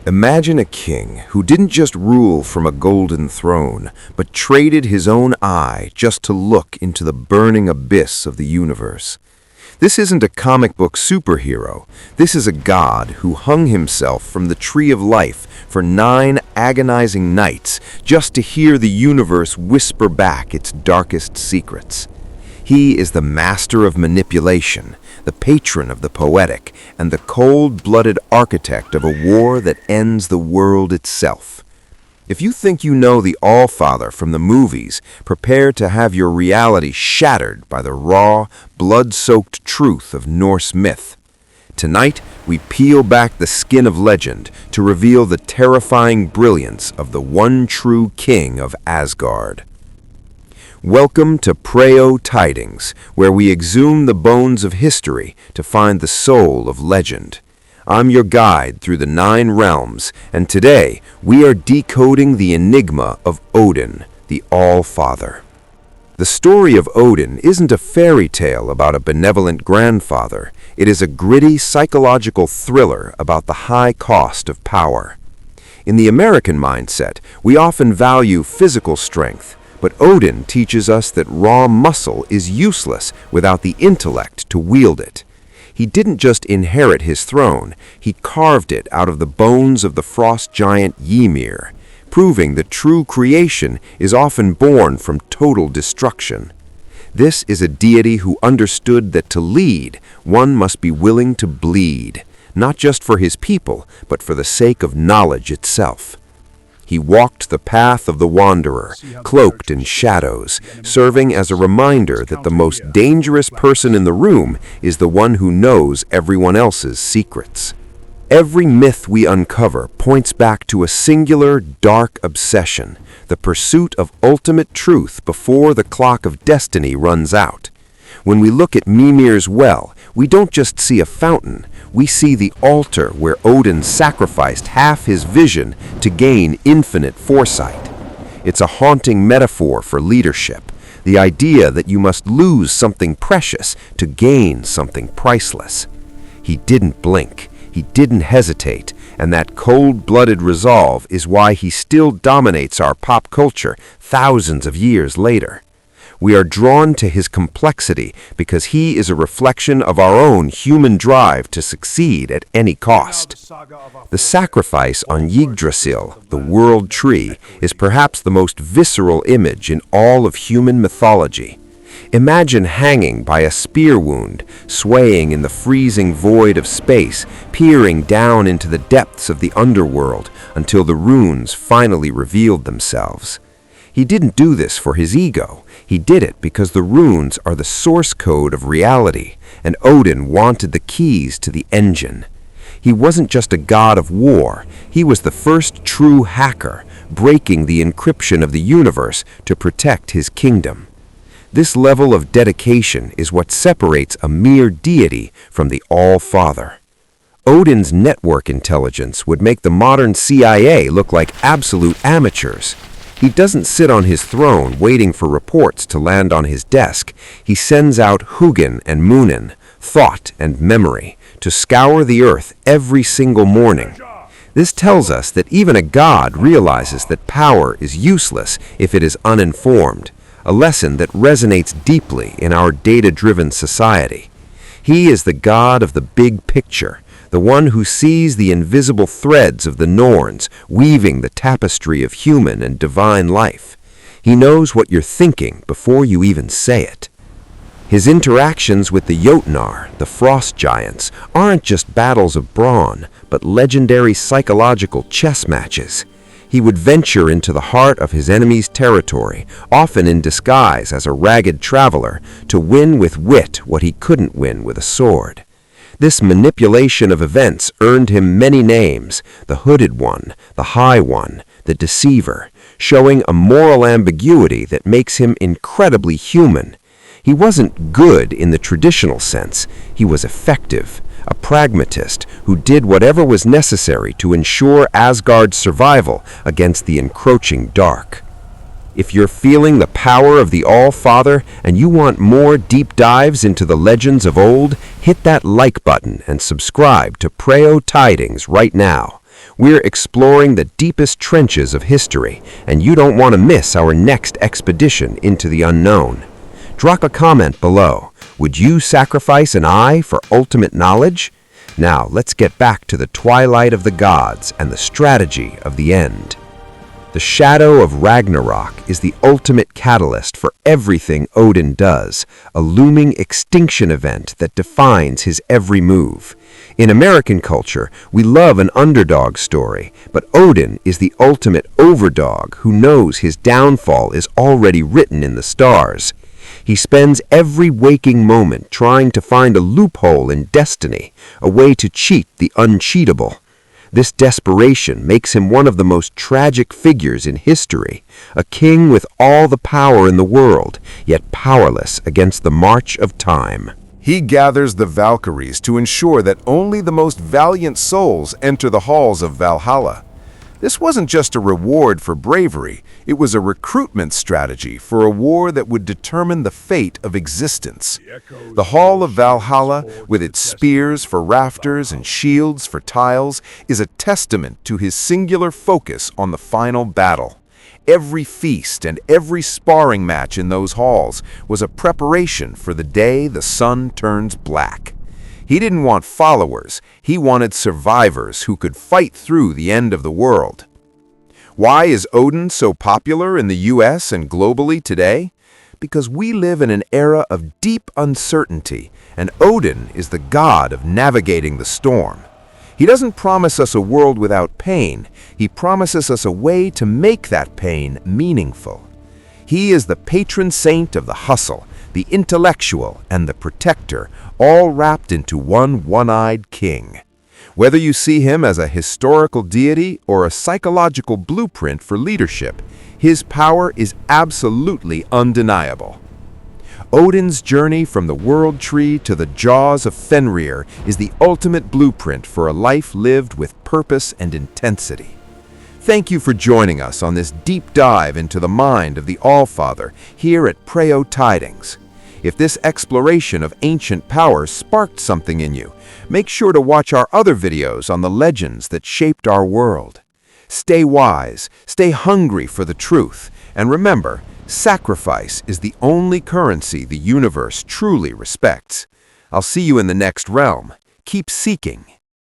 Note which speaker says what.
Speaker 1: Imagine a king who didn't just rule from a golden throne, but traded his own eye just to look into the burning abyss of the universe. This isn't a comic book superhero. This is a god who hung himself from the tree of life for 9 agonizing nights just to hear the universe whisper back its darkest secrets. He is the master of manipulation, the patron of the poetic, and the cold-blooded architect of a war that ends the world itself. If you think you know the Allfather from the movies, prepare to have your reality shattered by the raw, blood-soaked truth of Norse myth. Tonight, we peel back the skin of legend to reveal the terrifying brilliance of the one true King of Asgard. Welcome to Preyo Tidings, where we exhume the bones of history to find the soul of legend. I'm your guide through the 9 realms, and today we are decoding the enigma of Odin, the Allfather. The story of Odin isn't a fairy tale about a benevolent grandfather. It is a gritty psychological thriller about the high cost of power. In the American mindset, we often value physical strength, but Odin teaches us that raw muscle is useless without the intellect to wield it. He didn't just inherit his throne, he carved it out of the bones of the frost giant Ymir, proving that true creation is often born from total destruction. This is a deity who understood that to lead, one must be willing to bleed, not just for his people, but for the sake of knowledge itself. He walked the path of the wanderer, cloaked in shadows, serving as a reminder that the most dangerous person in the room is the one who knows everyone else's secrets. Every myth we uncover points back to a singular, dark obsession, the pursuit of ultimate truth before the clock of destiny runs out. When we look at Mimir's well, we don't just see a fountain, we see the altar where Odin sacrificed half his vision to gain infinite foresight. It's a haunting metaphor for leadership, the idea that you must lose something precious to gain something priceless. He didn't blink, he didn't hesitate, and that cold-blooded resolve is why he still dominates our pop culture thousands of years later. We are drawn to his complexity because he is a reflection of our own human drive to succeed at any cost. The sacrifice on Yggdrasil, the world tree, is perhaps the most visceral image in all of human mythology. Imagine hanging by a spear wound, swaying in the freezing void of space, peering down into the depths of the underworld until the runes finally revealed themselves. He didn't do this for his ego. He did it because the runes are the source code of reality, and Odin wanted the keys to the engine. He wasn't just a god of war, he was the first true hacker, breaking the encryption of the universe to protect his kingdom. This level of dedication is what separates a mere deity from the Allfather. Odin's network intelligence would make the modern CIA look like absolute amateurs. He doesn't sit on his throne waiting for reports to land on his desk. He sends out Huginn and Muninn, thought and memory, to scour the earth every single morning. This tells us that even a god realizes that power is useless if it is uninformed, a lesson that resonates deeply in our data-driven society. He is the god of the big picture, the one who sees the invisible threads of the Norns weaving the tapestry of human and divine life. He knows what you're thinking before you even say it. His interactions with the Draupnir, the frost giants, aren't just battles of brawn, but legendary psychological chess matches. He would venture into the heart of his enemy's territory, often in disguise as a ragged traveler, to win with wit what he couldn't win with a sword. This manipulation of events earned him many names: the Hooded One, the High One, the Deceiver, showing a moral ambiguity that makes him incredibly human. He wasn't good in the traditional sense, he was effective, a pragmatist who did whatever was necessary to ensure Asgard's survival against the encroaching dark. If you're feeling the power of the Allfather and you want more deep dives into the legends of old, hit that like button and subscribe to Preyo Tidings right now. We're exploring the deepest trenches of history, and you don't want to miss our next expedition into the unknown. Drop a comment below. Would you sacrifice an eye for ultimate knowledge? Now, let's get back to the twilight of the gods and the strategy of the end. The shadow of Ragnarok is the ultimate catalyst for everything Odin does, a looming extinction event that defines his every move. In American culture, we love an underdog story, but Odin is the ultimate overdog who knows his downfall is already written in the stars. He spends every waking moment trying to find a loophole in destiny, a way to cheat the uncheatable. This desperation makes him one of the most tragic figures in history, a king with all the power in the world, yet powerless against the march of time.
Speaker 2: He gathers the Valkyries to ensure that only the most valiant souls enter the halls of Valhalla. This wasn't just a reward for bravery, it was a recruitment strategy for a war that would determine the fate of existence. The Hall of Valhalla, with its spears for rafters and shields for tiles, is a testament to his singular focus on the final battle. Every feast and every sparring match in those halls was a preparation for the day the sun turns black. He didn't want followers, he wanted survivors who could fight through the end of the world. Why is Odin so popular in the US and globally today? Because we live in an era of deep uncertainty, and Odin is the god of navigating the storm. He doesn't promise us a world without pain, he promises us a way to make that pain meaningful. He is the patron saint of the hustle, the intellectual, and the protector, all wrapped into one one-eyed king. Whether you see him as a historical deity or a psychological blueprint for leadership, his power is absolutely undeniable. Odin's journey from the world tree to the jaws of Fenrir is the ultimate blueprint for a life lived with purpose and intensity. Thank you for joining us on this deep dive into the mind of the Allfather here at Preyo Tidings. If this exploration of ancient power sparked something in you, make sure to watch our other videos on the legends that shaped our world. Stay wise, stay hungry for the truth, and remember, sacrifice is the only currency the universe truly respects. I'll see you in the next realm. Keep seeking.